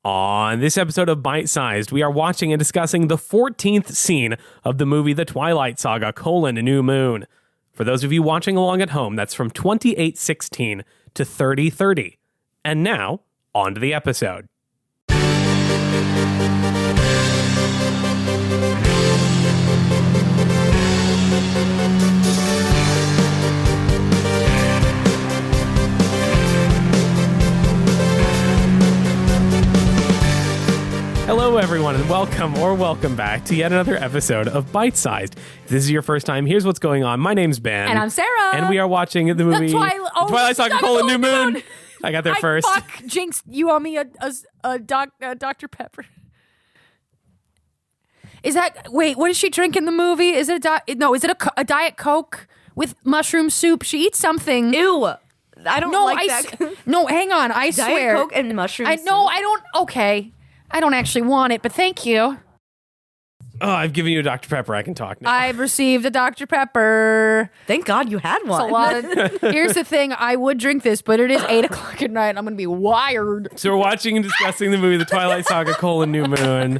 On this episode of Bite Sized, we are watching and discussing the 14th scene of the movie The Twilight Saga: New Moon. For those of you watching along at home, that's from 28:16 to 30:30. And now, on to the episode. Hello, everyone, and welcome back to yet another episode of Bite Sized. If this is your first time, here's what's going on. My name's Ben. And I'm Sarah. And we are watching the movie Twilight Saga: New Moon. I got there first. Fuck, Jinx, you owe me a Dr. Pepper. Is that, wait, what does she drink in the movie? Is it a Diet Coke with mushroom soup? She eats something. Ew. I don't like that. No, hang on, I swear. Diet Coke and mushroom soup. I don't, okay. I don't actually want it, but thank you. Oh, I've given you a Dr. Pepper. I can talk now. I've received a Dr. Pepper. Thank God you had one. It's a lot of, here's the thing. I would drink this, but it is 8 o'clock at night. And I'm going to be wired. So we're watching and discussing the movie The Twilight Saga: New Moon.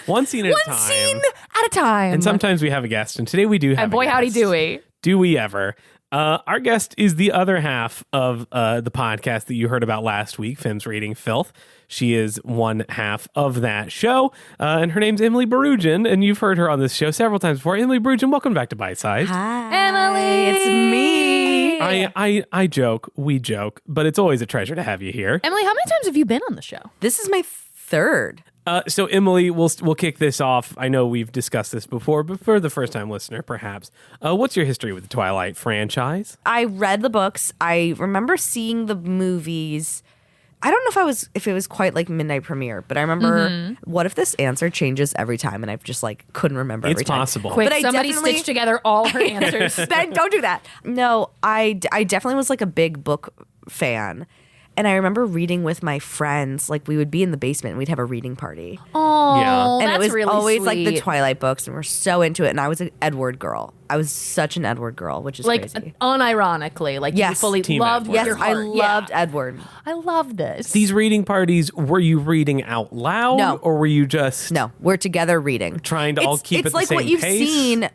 One scene at a time. One scene at a time. And sometimes we have a guest, and today we do have and boy, a guest. howdy do we. Do we ever? Our guest is the other half of the podcast that you heard about last week, Femmes Reading Filth. She is one half of that show, and her name's Emily Barujan, and you've heard her on this show several times before. Emily Barujan, welcome back to Bite Size. Hi, Emily. it's me. I joke, we joke, but it's always a treasure to have you here. Emily, how many times have you been on the show? This is my third. So Emily, we'll kick this off. I know we've discussed this before, but for the first time listener, perhaps, what's your history with the Twilight franchise? I read the books. I remember seeing the movies. I don't know if it was quite like midnight premiere, but I remember what if this answer changes every time and I've just couldn't remember every time. It's possible. Quick, But I somebody definitely- stitch together all her answers. Then don't do that. No, I definitely was a big book fan. And I remember reading with my friends. We would be in the basement and we'd have a reading party. Oh, Yeah. And that's it was really always sweet. the Twilight books, and we're so into it. And I was an Edward girl. I was such an Edward girl, which is crazy. Unironically, you Yes. fully Team loved Edward. with Yes, your I heart. loved Yeah. Edward. I love this. These reading parties, were you reading out loud? No. Or were you just No, we're together reading. trying to all keep it's at the same what you've pace? seen.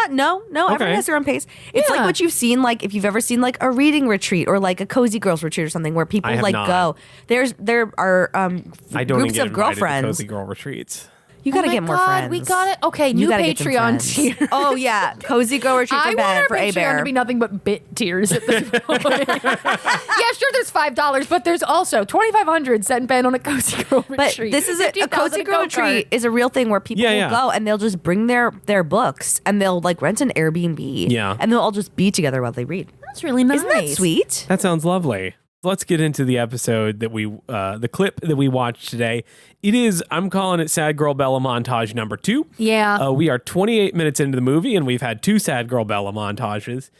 No, Okay. everyone has their own pace. It's like Yeah. what you've seen, if you've ever seen a reading retreat or a cozy girls retreat or something where people I have not. go. There are I don't even groups get of invited to girlfriends. cozy girl retreats. You got to Oh my get more God, friends. We got it. Okay, You new gotta get some Patreon friends. tier. Oh yeah, cozy girl retreat I for want Ben our for A Patreon Bear. to be nothing but bit tiers at this point. Yeah, sure, there's $5, but there's also $2,500 send Ben on a cozy girl But retreat. this is a $15,000 cozy girl go-kart. retreat is a real thing where people Yeah. will go and they'll just bring their books and they'll rent an Airbnb. Yeah. And they'll all just be together while they read. That's really nice. Isn't that sweet? That sounds lovely. Let's get into the episode that the clip that we watched today. It is, I'm calling it Sad Girl Bella montage number 2. Yeah. We are 28 minutes into the movie, and we've had 2 Sad Girl Bella montages,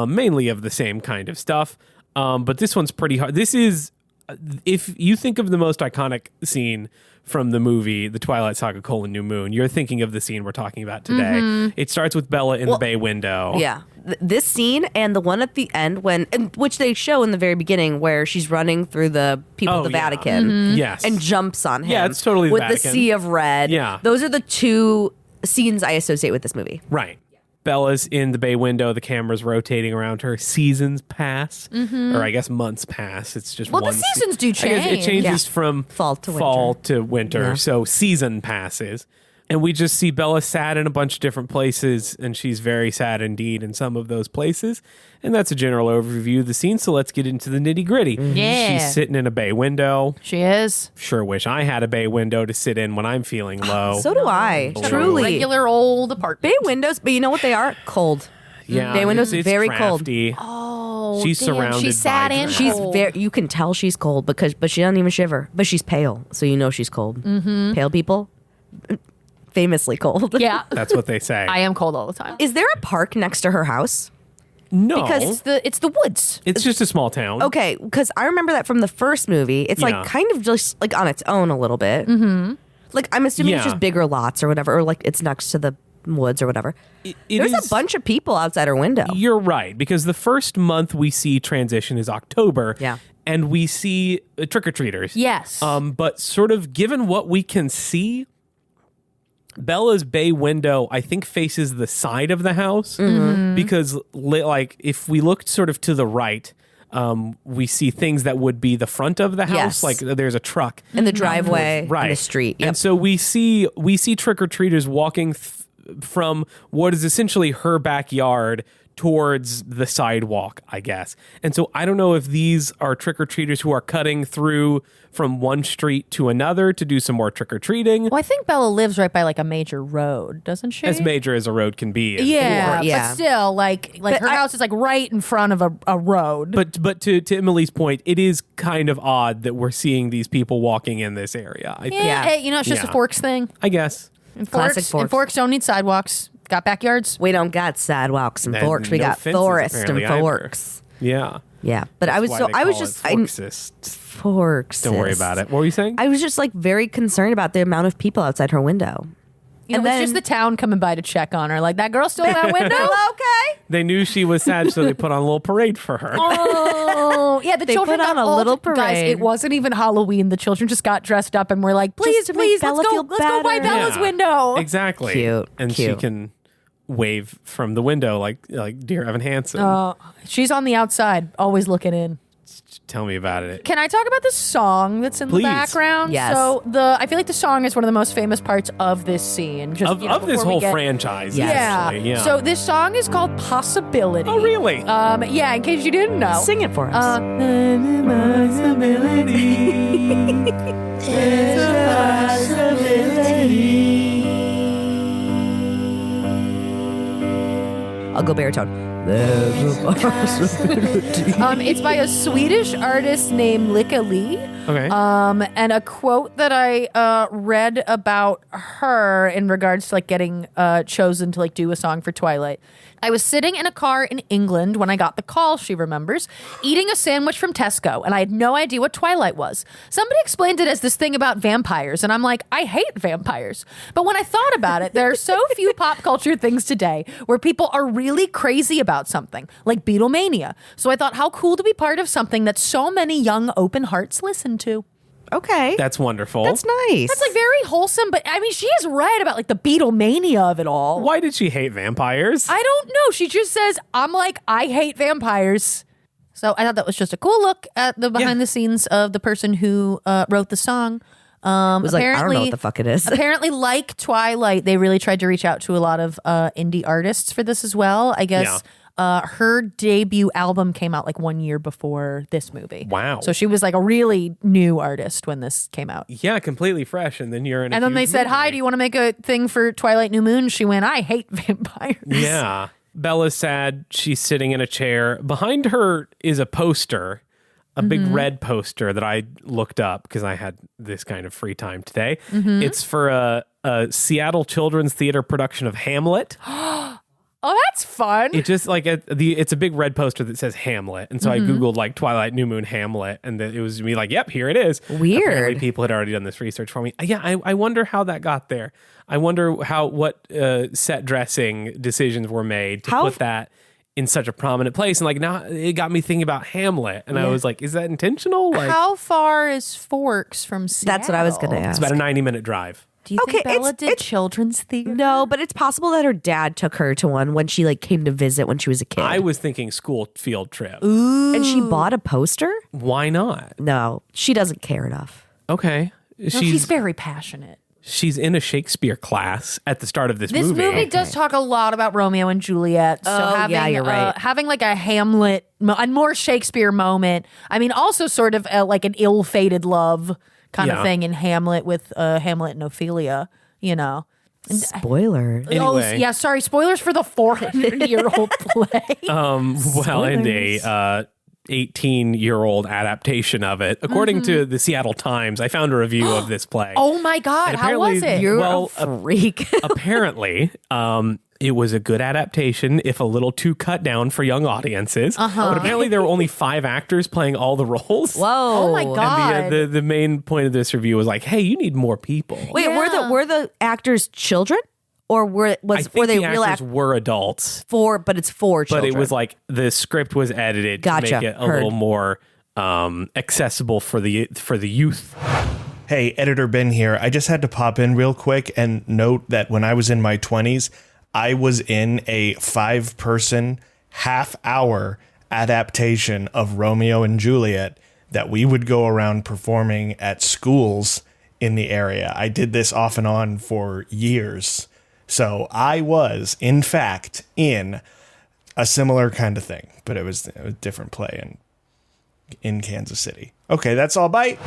mainly of the same kind of stuff. But this one's pretty hard. This is, if you think of the most iconic scene from the movie, The Twilight Saga: New Moon, you're thinking of the scene we're talking about today. It starts with Bella in the bay window. Yeah. This scene and the one at the end which they show in the very beginning where she's running through the people of the yeah. Vatican Yes. and jumps on him. Yeah, it's totally the with Vatican. the sea of red. Yeah. Those are the 2 scenes I associate with this movie. Right. Bella's in the bay window. The camera's rotating around her. Seasons pass, or I guess months pass. It's just Well, the one seasons do I guess it change. changes Yeah. from Fall to winter. Yeah. So season passes, and we just see Bella sad in a bunch of different places, and she's very sad indeed in some of those places. And that's a general overview of the scene. So let's get into the nitty gritty. Yeah. She's sitting in a bay window. She is. Sure wish I had a bay window to sit in when I'm feeling low. So do I. Blue. Truly. Regular old apartment. Bay windows, but you know what they are? Cold. Yeah, bay windows it's very cold. crafty. Oh, She's damn. surrounded She's sad by and dress. She's cold. very. You can tell she's cold but she doesn't even shiver. But she's pale, so you know she's cold. Mm-hmm. Pale people, famously cold. Yeah. That's what they say. I am cold all the time. Is there a park next to her house? No, Because It's the woods. it's just a small town. Okay, because I remember that from the first movie. It's Yeah. kind of just on its own a little bit. Mm-hmm. I'm assuming it's Yeah. just bigger lots or whatever, or it's next to the woods or whatever. It There's is- a bunch of people outside her window. You're right, because the first month we see transition is October. Yeah. and we see trick-or-treaters. Yes. But sort of given what we can see, Bella's bay window, I think, faces the side of the house because, like, if we looked sort of to the right, we see things that would be the front of the house, Yes. like there's a truck In the driveway, right, in the street. Yep. and so we see trick-or-treaters walking from what is essentially her backyard towards the sidewalk, I guess. And so I don't know if these are trick-or-treaters who are cutting through from one street to another to do some more trick-or-treating. well, I think Bella lives right by like a major road, doesn't she? As major as a road can be. yeah, Yeah. but still, like her house is like right in front of a road. But to Emily's point, it is kind of odd that we're seeing these people walking in this area. I think. yeah, Yeah. hey, it's just Yeah. a Forks thing. I guess. And Classic and Forks. Forks don't need sidewalks. Got backyards. We don't got sidewalks and And forks. We no got fences, forest and apparently, either. forks. Yeah. Yeah, but I was Why so they I was call just it I Forksist. forks. Don't worry about it. What were you saying? I was just like very concerned about the amount of people outside her window. You know, And it's then- just the town coming by to check on her. Like, that girl's still in that window? Okay. They knew she was sad, so they put on a little parade for her. Oh, yeah, the They children put on got a all- little Guys, parade. it wasn't even Halloween. The children just got dressed up and were like, please, to make please, Bella let's go. feel Let's go by better. Bella's Yeah. window. Exactly. Cute, And she cute. can wave from the window like dear Evan Hansen. She's on the outside, always looking in. Tell me about it. Can I talk about the song that's in Please. the background? Yes. So I feel like the song is one of the most famous parts of this scene. Just, Of this before we whole get- franchise. Yes. actually. Yeah. So this song is called Possibility. Oh, really? Yeah, in case you didn't know. Sing it for us. I'll go baritone. It's by a Swedish artist named Lika Lee. Okay. And a quote that I read about her in regards to like getting chosen to like do a song for Twilight. I was sitting in a car in England when I got the call, she remembers, eating a sandwich from Tesco, and I had no idea what Twilight was. Somebody explained it as this thing about vampires, and I'm like, I hate vampires. But when I thought about it, there are so few pop culture things today where people are really crazy about something, like Beatlemania. So I thought, how cool to be part of something that so many young open hearts listen to. Okay. That's wonderful. That's nice. That's like very wholesome, but I mean, she is right about like the Beatlemania of it all. Why did she hate vampires? I don't know. She just says, I'm like, I hate vampires. So I thought that was just a cool look at the behind the scenes of the person who wrote the song. was like, I don't know what the fuck it is. Apparently, like Twilight, they really tried to reach out to a lot of indie artists for this as well. I guess her debut album came out like 1 year before this movie. Wow. So she was like a really new artist when this came out. Yeah, completely fresh, and then you're in. And then they said, "Hi, do you want to make a thing for Twilight New Moon?" She went, "I hate vampires." Yeah. Bella's sad. She's sitting in a chair. Behind her is a poster, a big red poster that I looked up because I had this kind of free time today. It's for a Seattle Children's Theater production of Hamlet. Oh, that's fun. It just like it's a big red poster that says Hamlet, and so I googled like Twilight New Moon Hamlet, and it was me like, yep, here it is. Weird. Apparently people had already done this research for me. Yeah, I wonder how that got there. I wonder what set dressing decisions were made to put that in such a prominent place, and like now it got me thinking about Hamlet, and I was like, is that intentional? Like, How far is Forks from Seattle? That's what I was going to it's ask. about a 90-minute drive. Do you think Okay, Bella did it's- children's theater? No, but it's possible that her dad took her to one when she like came to visit when she was a kid. I was thinking school field trip. and she bought a poster? Why not? No, she doesn't care enough. Okay, No, she's very passionate. she's in a Shakespeare class at the start of this This movie does talk a lot about Romeo and Juliet. So Oh, having, yeah, you're right. having like a Hamlet, a more Shakespeare moment. I mean, also sort of like an ill-fated love kind of Yeah. thing in Hamlet with Hamlet and Ophelia, you know. Spoiler. Anyway. Oh, yeah, sorry, spoilers for the 400-year-old play. Well, and a 18-year-old adaptation of it. According to the Seattle Times, I found a review of this play. Oh my God, And how was apparently it? You're Well, a freak. Apparently, it was a good adaptation, if a little too cut down for young audiences. But apparently, there were only 5 actors playing all the roles. Whoa. Oh my God. And the main point of this review was like, hey, you need more people. Wait, Yeah. were the actors children? Or I were think they the real actors were adults, but it's for but children? it was like the script was edited Gotcha. to make it a Heard. little more accessible for the youth. Hey, Editor Ben here. I just had to pop in real quick and note that when I was in my 20s, I was in a 5-person half-hour adaptation of Romeo and Juliet that we would go around performing at schools in the area. I did this off and on for years. So I was, in fact, in a similar kind of thing, but it was a different play in Kansas City. Okay, that's all. Bye.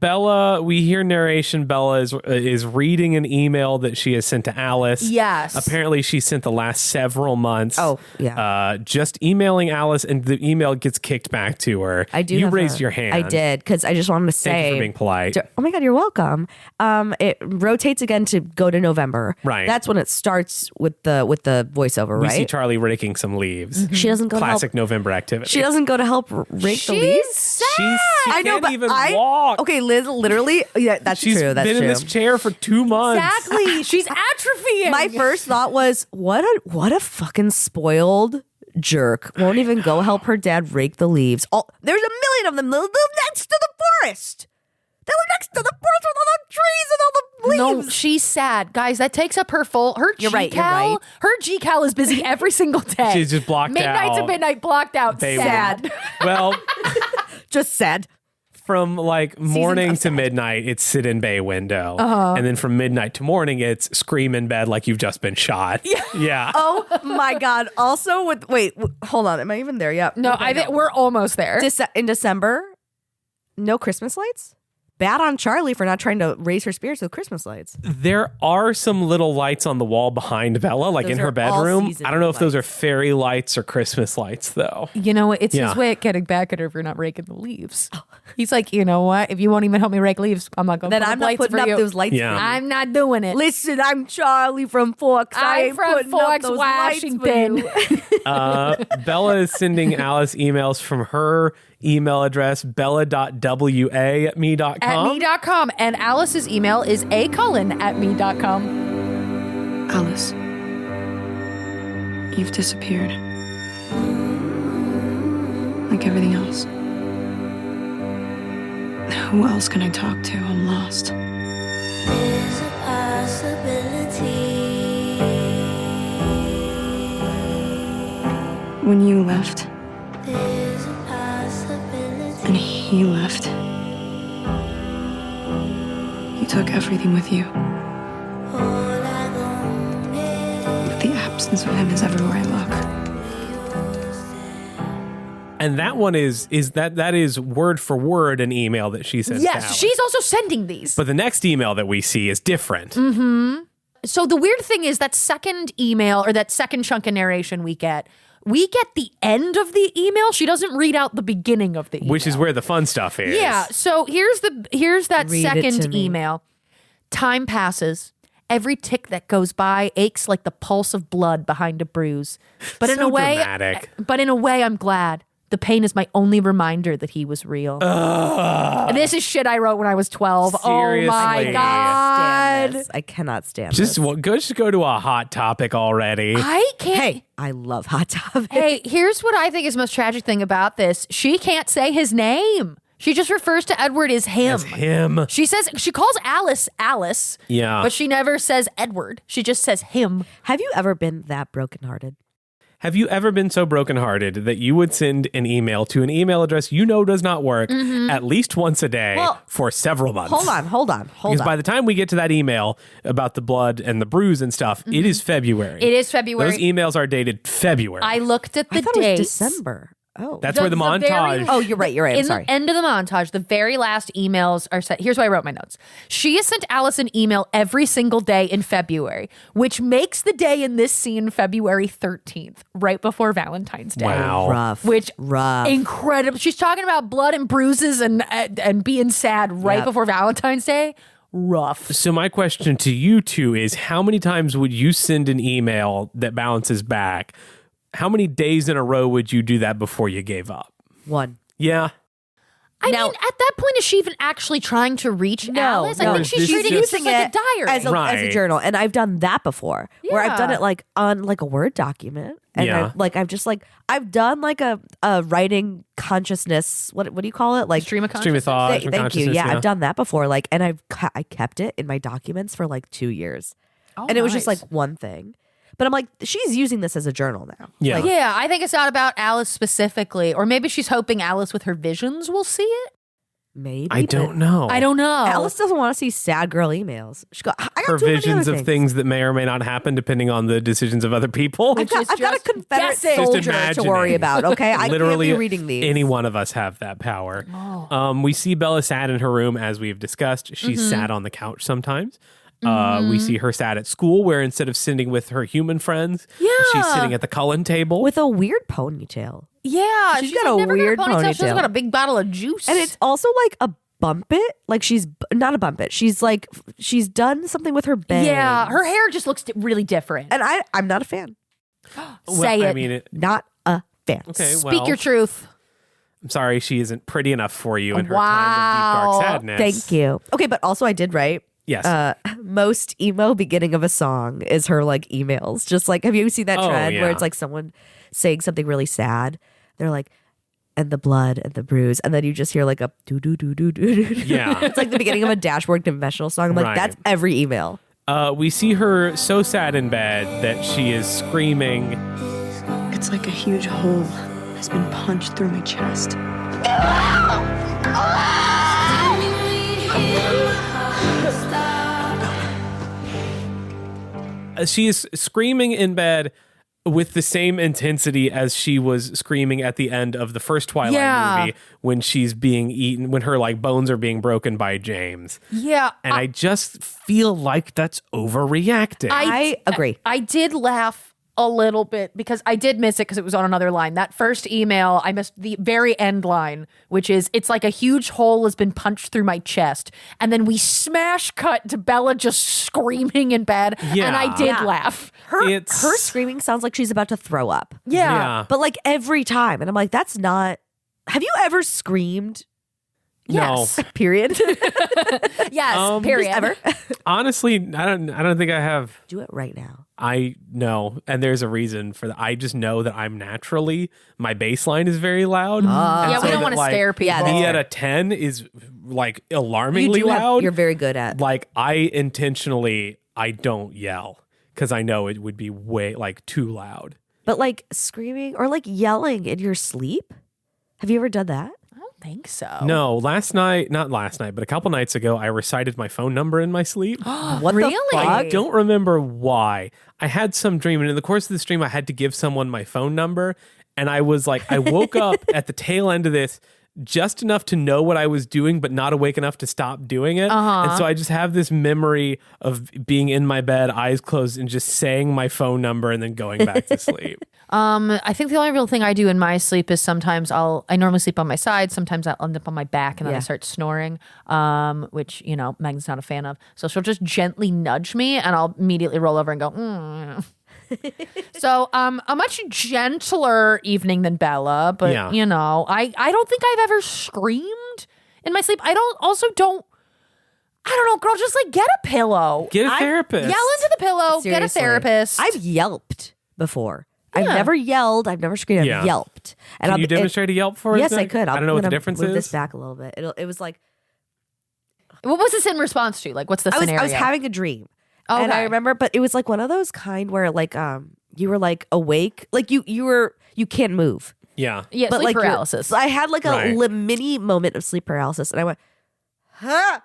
Bella, we hear narration. Bella is reading an email that she has sent to Alice. Yes. Apparently, she sent the last several months. Oh, yeah. Just emailing Alice, and the email gets kicked back to her. I do. You raised your hand. I did, because I just wanted to say. Thank you for being polite. Oh my God, you're welcome. It rotates again to go to November. Right. That's when it starts with the voiceover, We right? see Charlie raking some leaves. She doesn't go Classic to help. November activity. She doesn't go to help rake the leaves. Sad. She I know, can't but even walk. Okay, Liz, literally, yeah, that's She's true. That's been true. in this chair for 2 months. Exactly. She's atrophying. My first thought was, what a fucking spoiled jerk. Won't even go help her dad rake the leaves. There's a million of them. They live next to the forest. They live next to the forest with all the trees and all the leaves. No, she's sad. Guys, that takes up her You're right, you're G-Cal. right. Her G-Cal is busy every single day. She's just blocked Midnight out. to midnight, blocked out. They Sad. Well, Just sad. from like morning of to sad. midnight, it's sit in bay window. And then from midnight to morning, it's scream in bed like you've just been shot. Yeah. Oh my God. Also, hold on. Am I even there yet? No, I think we're almost there. In December, no Christmas lights? Bad on Charlie for not trying to raise her spirits with Christmas lights. There are some little lights on the wall behind Bella, like Those in her are all bedroom. season I don't know if those are lights. fairy lights or Christmas lights, though. You know what? It's Yeah. his way of getting back at her for not raking the leaves. He's like, you know what? If you won't even help me rake leaves, I'm not going to Then put I'm up not lights putting for up you. those lights Yeah. for you. I'm not doing it. Listen, I'm Charlie from Forks. I I'm ain't from putting up Forks, those lights for Washington. you. Bella is sending Alice emails from her email address, bella.wa@me.com. At me.com. And Alice's email is acullen@me.com. Alice, you've disappeared. Like everything else. Who else can I talk to? I'm lost. There's a possibility. When you left There's a possibility. and he left, you took everything with you. All I wanted But the absence of him is everywhere I look. And that one is that is word for word an email that she sends to Yes, Alice. she's also sending these. But the next email that we see is different. So the weird thing is that second email or that second chunk of narration we get the end of the email. She doesn't read out the beginning of the email. Which is where the fun stuff is. Yeah. So here's that Read it to second me. email. Time passes. Every tick that goes by aches like the pulse of blood behind a bruise. But in So a way, dramatic. I'm glad. The pain is my only reminder that he was real. And this is shit I wrote when I was 12. Seriously. Oh my Stand god. this. I cannot stand Just this. just go to a hot topic already. I can't. Hey, I love Hot Topic. Hey, here's what I think is the most tragic thing about this. She can't say his name. She just refers to Edward as him. As him. She calls Alice Alice. Yeah. But she never says Edward. She just says him. Have you ever been that brokenhearted? Have you ever been so brokenhearted that you would send an email to an email address you know does not work at least once a day Well, for several months? Hold on. Because by the time we get to that email about the blood and the bruise and stuff, it is February. It is February. Those emails are dated February. I looked at the I thought it was dates. December. Oh. That's where the very- montage. Oh, you're right. I'm In sorry. the end of the montage, the very last emails are sent. Here's why I wrote my notes. She has sent Alice an email every single day in February, which makes the day in this scene February 13th, right before Valentine's Day. Wow. Rough. Which rough. incredible. She's talking about blood and bruises and being sad right Yep. before Valentine's Day. Rough. So my question to you two is, how many times would you send an email that bounces back? How many days in a row would you do that before you gave up? One. Yeah. I Now- mean, at that point, is she even actually trying to reach Alice? I no, think she's this treating is it using like a it diary. as a Right. journal, and I've done that before, where I've done Yeah. it like on like a Word document, and Yeah. I've done like a writing consciousness. What do you call it? Like Stream of Stream of thought. Thank from you. consciousness, Yeah, I've done that before. Like, and I kept it in my documents for like 2 years, and it was just like nice. one thing. But I'm like, she's using this as a journal now. Yeah. Like, Yeah, I think it's not about Alice specifically, or maybe she's hoping Alice with her visions will see it. maybe I but don't know. I don't know. Alice doesn't want to see sad girl emails. She go, I got Her too many visions other of things that may or may not happen depending on the decisions of other people. I've got a just Confederate guessing. Just soldier to imagining. worry about. Okay, I Literally, can't be reading these. any one of us have that power. Oh. We see Bella sad in her room, as we've discussed. She's Mm-hmm. sad on the couch sometimes. We see her sad at school, where instead of sitting with her human friends, she's Yeah. sitting at the Cullen table. with a weird ponytail. Yeah, She's she's got a like, never weird got a ponytail. She's ponytail. got a big bottle of juice, And it's also like a bump it. Like she's not a bump it. She's done something with her bangs. yeah, her hair just looks really different. And I'm not a fan. Say I it. mean, Not a fan. okay, Speak well, your truth. I'm sorry she isn't pretty enough for you in her Wow. time of deep dark sadness. Thank you. Okay, but also I did write. Yes. Most emo beginning of a song is her like emails. Just like, have you seen that Oh, trend yeah. where it's like someone saying something really sad? They're like, and the blood and the bruise, and then you just hear like a do do do do do. Yeah. It's like the beginning of a Dashboard Confessional song. I'm like, Right. that's every email. We see her so sad in bed that she is screaming. It's like a huge hole has been punched through my chest. She is screaming in bed with the same intensity as she was screaming at the end of the first Twilight Yeah. movie when she's being eaten, when her like bones are being broken by James. Yeah, And I just feel like that's overreacting. I agree. I did laugh a little bit because I did miss it because it was on another line. That first email, I missed the very end line, which is, it's like a huge hole has been punched through my chest. And then we smash cut to Bella just screaming in bed. Yeah. And I did Yeah. laugh. Her screaming sounds like she's about to throw up. Yeah. But like every time. And I'm like, that's not. Have you ever screamed? Yes. Period. Yes, period. Ever? Honestly, I don't think I have. Do it right now. I know, and there's a reason for that. I just know that I'm naturally, my baseline is very loud. And Yeah, so we don't that, want to like, scare people. Yeah, that's Me fair. at a 10 is like You alarmingly do have, loud. you're very good at. Like I intentionally, I don't yell because I know it would be way like too loud. But like screaming or like yelling in your sleep? Have you ever done that? I don't think so. No, not last night, but a couple nights ago, I recited my phone number in my sleep. What Really? the fuck? I don't remember why. I had some dream, and in the course of this dream, I had to give someone my phone number. And I was like, I woke up at the tail end of this just enough to know what I was doing, but not awake enough to stop doing it. And so I just have this memory of being in my bed, eyes closed, and just saying my phone number and then going back to sleep. I think the only real thing I do in my sleep is sometimes I normally sleep on my side. Sometimes I'll end up on my back and then I Yeah. start snoring, which, you know, Megan's not a fan of. So she'll just gently nudge me and I'll immediately roll over and go, So a much gentler evening than Bella, but Yeah. you know, I don't think I've ever screamed in my sleep. I don't know, girl, just like get a pillow. Get a therapist. Yell into the pillow, get a Seriously. therapist. I've yelped before. I've Yeah. never yelled. I've never screamed. I've Yeah. yelped. And Can you demonstrate a Yelp for us? Yes, I Nick? could. I don't know what the I'm gonna difference move is. this back a little bit. It was like What was this in response to? Like, what's the I scenario? was having a dream. And I Okay. remember, but it was like one of those kind where like you were like awake, like you can't move. Yeah. yeah, But sleep like you're- paralysis. So I had like a Right. mini moment of sleep paralysis, and I went, huh?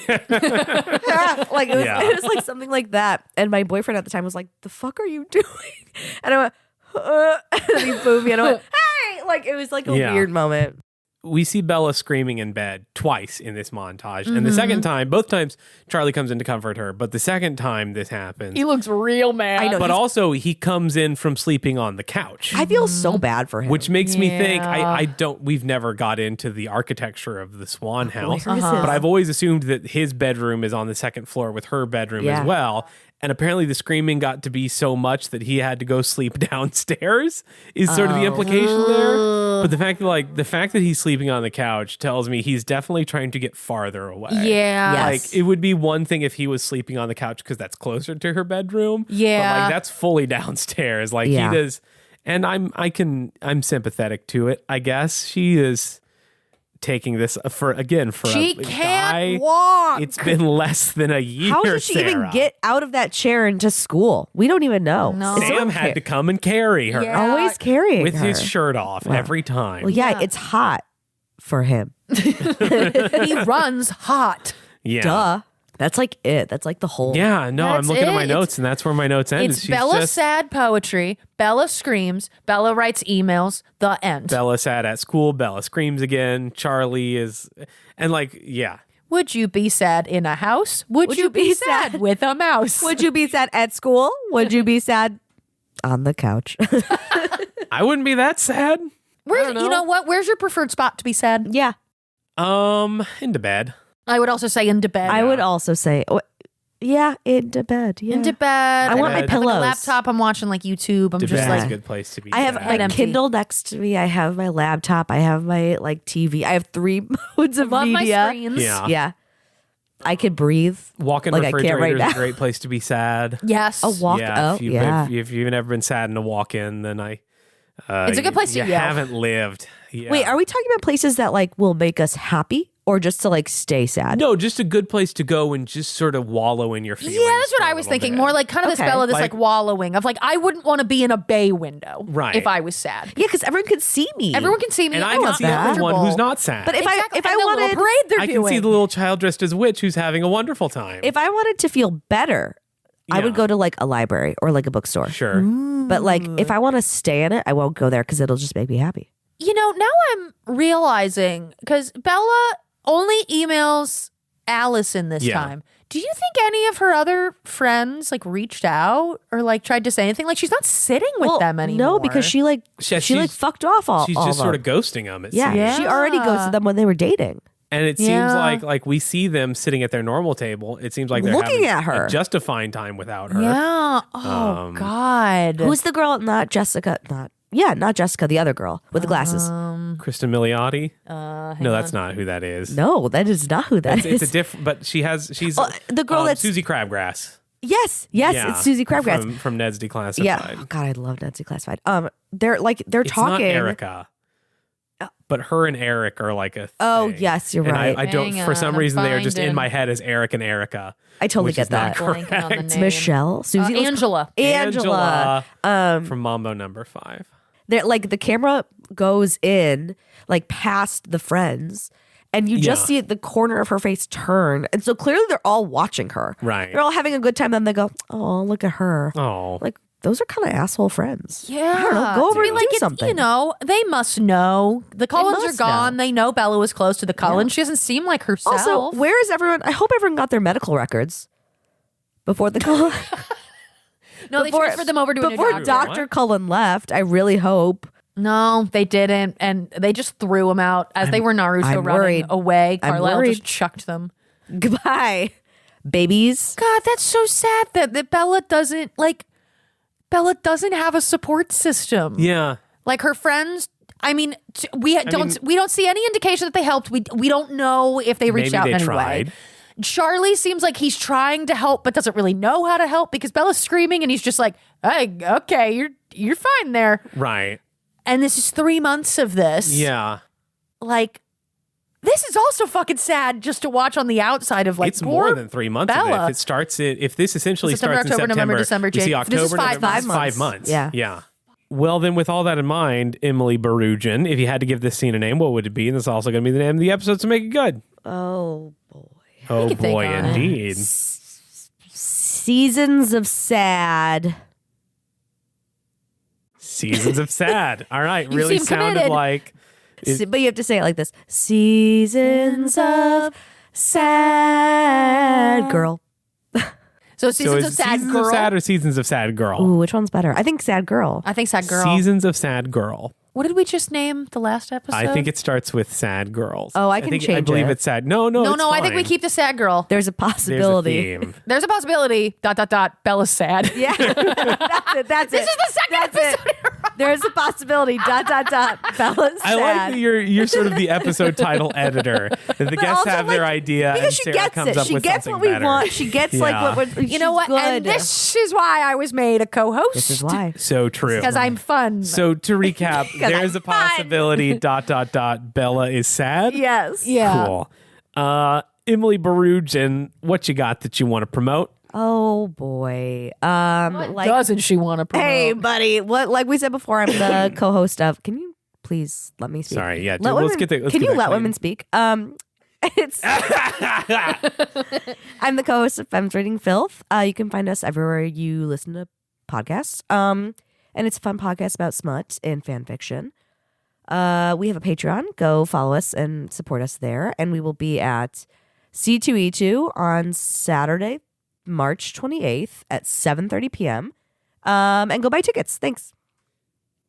Like Yeah. it was like something like that. And my boyfriend at the time was like, "The fuck are you doing?" And I went, and he moved me, and I went, "Hey!" Like it was like a Yeah. weird moment. We see Bella screaming in bed twice in this montage. And the second time, both times, Charlie comes in to comfort her. But the second time this happens, he looks real mad. I know. but also he comes in from sleeping on the couch. I feel so bad for him. Which makes me think Yeah. we've never got into the architecture of the Swan house, Where is but his- I've always assumed that his bedroom is on the second floor with her bedroom Yeah. as well. And apparently the screaming got to be so much that he had to go sleep downstairs is sort of the implication there. But the fact that he's sleeping sleeping on the couch tells me he's definitely trying to get farther away. Yeah. Yes. Like it would be one thing if he was sleeping on the couch because that's closer to her bedroom. Yeah. But like that's fully downstairs. Like Yeah. he does, and I'm sympathetic to it. I guess she is taking this for She a can't guy. walk. It's been less than a year. How did she even Sarah. get out of that chair into school? We don't even know. No. Is Sam someone had to come and carry her Yeah. always carrying with her. his shirt off every time. Well, yeah, Yeah. it's hot for him. He runs hot. yeah. Duh. That's like it. That's like the whole. Yeah, no, I'm That's looking at my it. notes, and that's where my notes end. It's She's Bella just sad poetry. Bella screams. Bella writes emails. The end. Bella sad at school. Bella screams again. Charlie is, and like, yeah, Would you be sad in a house? Would you be sad with a mouse? Would you be sad at school? Would you be sad on the couch? I wouldn't be that sad. Where's, I don't you know. know what? Where's your preferred spot to be sad? yeah. Into bed. I would also say into bed. I would also say, yeah, into bed. Yeah. Into bed. I want my have, like, pillows. a laptop. I'm watching like YouTube. I'm To just bed is a like, good place to be. I have sad. my empty. Kindle next to me. I have my laptop. I have my like TV. I have 3 modes of love media. my screens. Yeah. Yeah. I could breathe. Walk-in like I can't refrigerator right is a now. great place to be sad. Yes. A walk. Yeah, Oh, if you've, yeah. if you've never been sad in a walk-in, then It's a good place to you yell. haven't lived. Yeah. Wait, are we talking about places that like will make us happy or just to like stay sad? No, just a good place to go and just sort of wallow in your feelings. Yeah, that's what for a I was little thinking. bit. More like kind of this Okay. Bella, this like, Like- wallowing of like, I wouldn't want to be in a bay window. Right. If I was sad. Yeah, because everyone can see me. Everyone can see me. and I I'm can not see everyone comfortable. who's not sad. But if Exactly. I if And I the little wanted parade they're I can doing. see the little child dressed as a witch who's having a wonderful time. if I wanted to feel better, I would Yeah. go to like a library or like a bookstore. Sure. But like if I want to stay in it, I won't go there because it'll just make me happy. You know, now I'm realizing because Bella only emails Allison this Yeah. time. Do you think any of her other friends like reached out or like tried to say anything? Like she's not sitting with them anymore. No, because she like Yeah, she like she's- fucked off all. She's all just of sort them. of ghosting them. It Yeah, seems. she already ghosted them when they were dating. And it seems Yeah. like we see them sitting at their normal table. It seems like they're Looking having at her. just a fine time without her. Yeah. Oh God. Who's the girl? Not Jessica. Not Jessica. The other girl with the glasses. Kristen Milioti? No, that's not who that is. No, that is not who that is. It's a different, but she's the girl that's- Susie Crabgrass. yes, Yeah, it's Susie Crabgrass. from Ned's Declassified. Yeah. Oh, God, I love Nancy Classified. They're It's talking. not Erica, but her and Eric are like a. Oh, thing. yes, you're And right. I don't. Hang For on, some I'm reason, they are just in finding- my head as Eric and Erica. I totally which get is not that. Blanking on the correct. name. Michelle, Susie, let's- Angela. Angela. from Mambo Number 5. They're like the camera goes in like past the friends, and you just Yeah. see the corner of her face turn, and so clearly they're all watching her. Right. They're all having a good time. Then they go, "Oh, look at her." Oh, Like those are kind of asshole friends. Yeah. I don't know. Go over To be and like, do it's, something. You know, they must know. The Cullens are must gone. know. They know Bella was close to the Cullens. She doesn't seem like herself. Also, where is everyone? I hope everyone got their medical records before the call. no, they transferred them over to a new before doctor. Dr. What? Cullen left. I really hope. No, they didn't, and they just threw them out as they were Naruto I'm running worried. away. I'm Carlisle worried. just chucked them. Goodbye, babies. God, that's so sad that Bella doesn't have a support system. yeah. Like her friends. I mean, we don't see any indication that they helped. We don't know if they reached Maybe out they in any tried. way. Charlie seems like he's trying to help, but doesn't really know how to help because Bella's screaming, and he's just like, "Hey, okay, you're fine there." Right. And this is 3 months of this. Yeah. Like, this is also fucking sad just to watch on the outside of like. It's more poor than 3 months of it. Bella. If it starts if this essentially September, starts in October, September, November, December, we see Jan- October, this is 5 November, months. 5 months. Yeah. Yeah. Well, then, with all that in mind, Emily Barujan, if you had to give this scene a name, what would it be? And it's also going to be the name of the episode, so make it good. Oh boy. Oh, can think boy, on it. indeed. Seasons of sad. Seasons of Sad. All right. You Really seem sounded committed. like. But you have to say it like this. Seasons of sad girl. So So seasons is of sad Seasons girl. of Sad or Seasons of Sad Girl? Ooh, which one's better? I think sad girl. I think sad girl. Seasons of Sad Girl. What did we just name the last episode? I think it starts with Sad Girls. Oh, I can I change believe it. it's sad. No, No, it's I think we fine. keep the sad girl. There's a There's a possibility. theme. There's a possibility. ... Bella's sad. Yeah. That's it. That's This it. is the second That's it. episode. There's a possibility. ... Bella's sad. I like that you're sort of the episode title editor. That the guests also, have their like, idea and because she Sarah gets comes it. up She with gets something what we better. want. She gets like Yeah. what You know what? Good. And this is why I was made a co-host. This is why. So true. Because I'm fun. So to recap, there's a I'm fun. possibility. ... Bella is sad. Yes. yeah. Cool. Emily Barujan, what you got that you want to promote? Oh boy. Like, Doesn't she want to promote? hey, buddy. What? Like we said before, I'm the co-host of. Can you please let me speak? Sorry, yeah. Let let's women- get the. Let's Can get you that let clean. women speak? It's. I'm the co-host of Femmes Reading Filth. You can find us everywhere you listen to podcasts. And it's a fun podcast about smut and fan fiction. We have a Patreon. Go follow us and support us there. And we will be at C2E2 on Saturday, March 28th at 7:30 p.m. And go buy tickets. Thanks.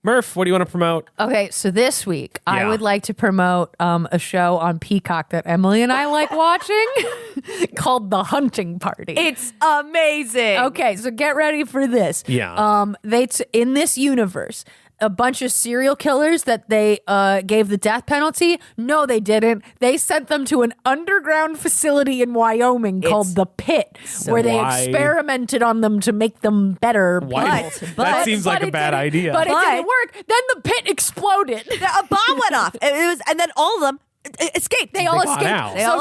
Murph, what do you want to promote? Okay, so this week I Yeah. would like to promote a show on Peacock that Emily and I like watching called The Hunting Party. It's amazing. Okay, so get ready for this. Yeah. In this universe, a bunch of serial killers that they gave the death penalty. No, they didn't. They sent them to an underground facility in Wyoming called the Pit, where they Why- experimented on them to make them better. Why- but- that seems like a it bad didn't- idea. But it But- didn't work. Then the pit exploded. A bomb went off. And then all of them escaped. They all got escaped. out. They So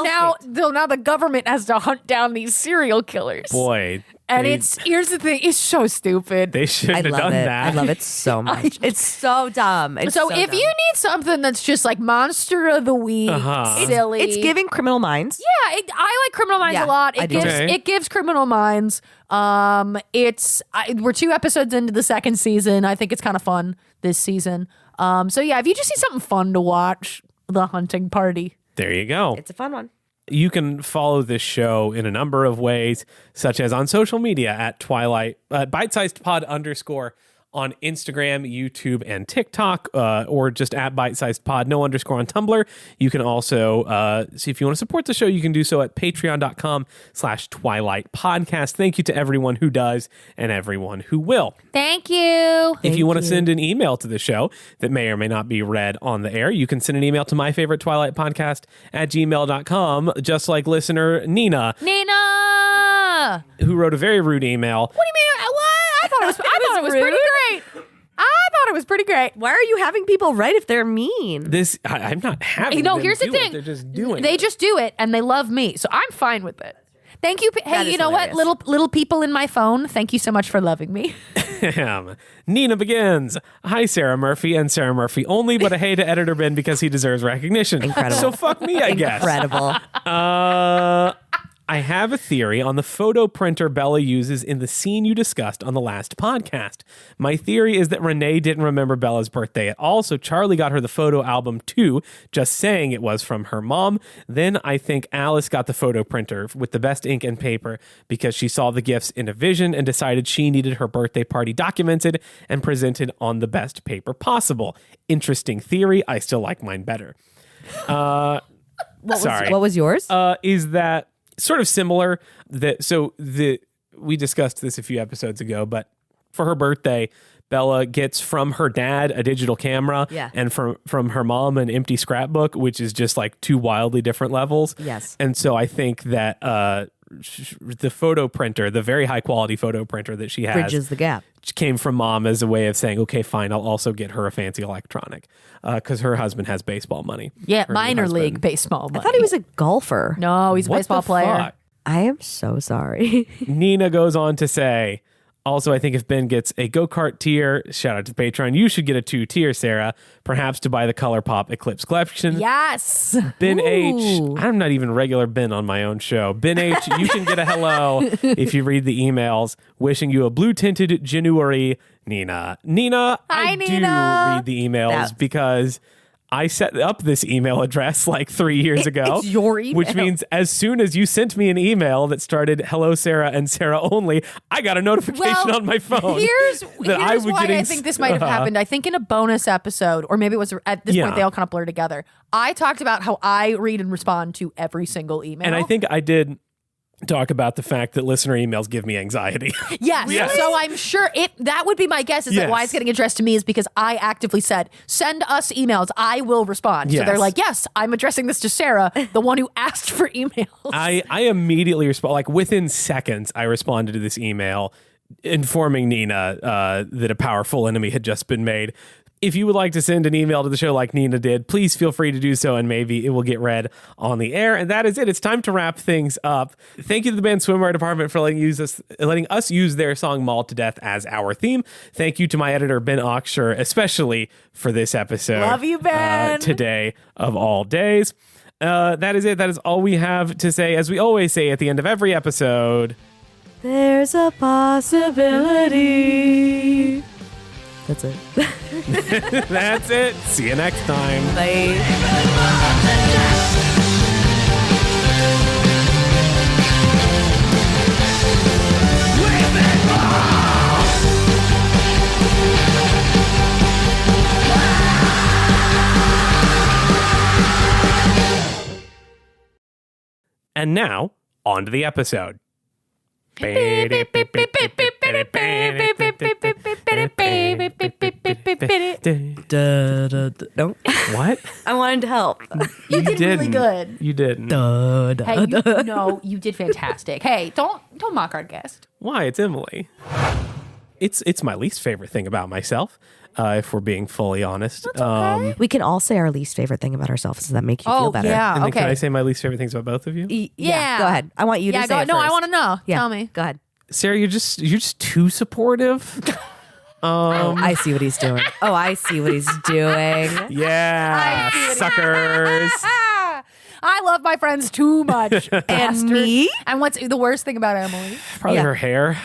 all now the government has to hunt down these serial killers. Boy. And they, here's the thing, it's so stupid. They shouldn't I have love done it. that. I love it so much. It's so dumb. It's so if dumb. you need something that's just like Monster of the Week, silly, It's giving Criminal Minds. Yeah, I like Criminal Minds Yeah, a lot. I It do. gives Okay. it gives Criminal Minds. We're 2 episodes into the second season. I think it's kind of fun this season. So yeah, if you just need something fun to watch, The Hunting Party. There you go. It's a fun one. You can follow this show in a number of ways, such as on social media at Twilight, bitesizedpod_ on Instagram, YouTube, and TikTok, or just at bitesizedpod, no underscore on Tumblr. You can also see if you want to support the show, you can do so at patreon.com/Twilight Podcast. Thank you to everyone who does and everyone who will. Thank you. If you want to send an email to the show that may or may not be read on the air, you can send an email to myfavoritetwilightpodcast at gmail.com, just like listener Nina, Nina. who wrote a very rude email. What do you mean? What? I thought it was pretty great. I thought it was pretty great. Why are you having people write if they're mean? I'm not having No, them here's the do it. thing. They're just doing They it. just do it, and they love me, so I'm fine with it. Thank you. Hey, is you know hilarious. what? Little people in my phone. Thank you so much for loving me. Nina begins. Hi, Sarah Murphy and Sarah Murphy only, but a hey to editor Ben because he deserves recognition. Incredible. So fuck me, I guess. Incredible. I have a theory on the photo printer Bella uses in the scene you discussed on the last podcast. My theory is that Renee didn't remember Bella's birthday at all, so Charlie got her the photo album too, just saying it was from her mom. Then I think Alice got the photo printer with the best ink and paper because she saw the gifts in a vision and decided she needed her birthday party documented and presented on the best paper possible. Interesting theory. I still like mine better. What Sorry. was yours? Is that sort of similar? We discussed this a few episodes ago, but for her birthday, Bella gets from her dad a digital camera, Yeah. and from her mom an empty scrapbook, which is just like two wildly different levels. Yes. And so I think that the photo printer, the very high quality photo printer that she has, Bridges the gap. came from mom as a way of saying, okay, fine, I'll also get her a fancy electronic because her husband has baseball money. Yeah, Her new minor husband. league baseball. I thought he was a golfer. No, he's a What baseball the player. fuck? I am so sorry. Nina goes on to say, also, I think if Ben gets a go-kart tier, shout out to Patreon, you should get a 2-tier, Sarah, perhaps to buy the ColourPop Eclipse collection. Yes. Ben H, Ooh. I'm not even regular Ben on my own show. Ben H, you can get a hello if you read the emails. Wishing you a blue-tinted January, Nina. Nina, Hi, I Nina. do read the emails That's- because I set up this email address like 3 years ago. It's your email. Which means as soon as you sent me an email that started hello Sarah and Sarah only, I got a notification on my phone. Here's that I was why getting I think this might have happened. I think in a bonus episode, or maybe it was at this Yeah. point, they all kind of blur together. I talked about how I read and respond to every single email. And I think I did talk about the fact that listener emails give me anxiety. Yes. Yes. So I'm sure that would be my guess is that why it's getting addressed to me is because I actively said, send us emails. I will respond. So Yes. they're like, yes, I'm addressing this to Sarah, the one who asked for emails. I immediately respond, like within seconds, I responded to this email informing Nina that a powerful enemy had just been made. If you would like to send an email to the show like Nina did, please feel free to do so, and maybe it will get read on the air. And that is it. It's time to wrap things up. Thank you to the band Swimwear Department for letting us use their song Mauled to Death as our theme. Thank you to my editor, Ben Oxshire, especially for this episode. Love you, Ben. Today of all days. That is it. That is all we have to say. As we always say at the end of every episode, There's a possibility. That's it. that's it. See you next time. Bye. And now, on to the episode. No. What? I wanted to help. You did really good. You didn't. Hey, you did fantastic. Hey, don't mock our guest. Why? It's Emily. It's my least favorite thing about myself, if we're being fully honest. We can all say our least favorite thing about ourselves. Does that make you feel better? yeah. And then Okay. can I say my least favorite things about both of you? Yeah. Go ahead. I want you to Yeah, say it no, I first. want to know. Yeah. Tell me. Go ahead. Sarah, you're just too supportive. I see what he's doing. Oh, I see what he's doing. Yeah, suckers. I love my friends too much. And bastard. me? And what's the worst thing about Emily? Probably Yeah. her hair.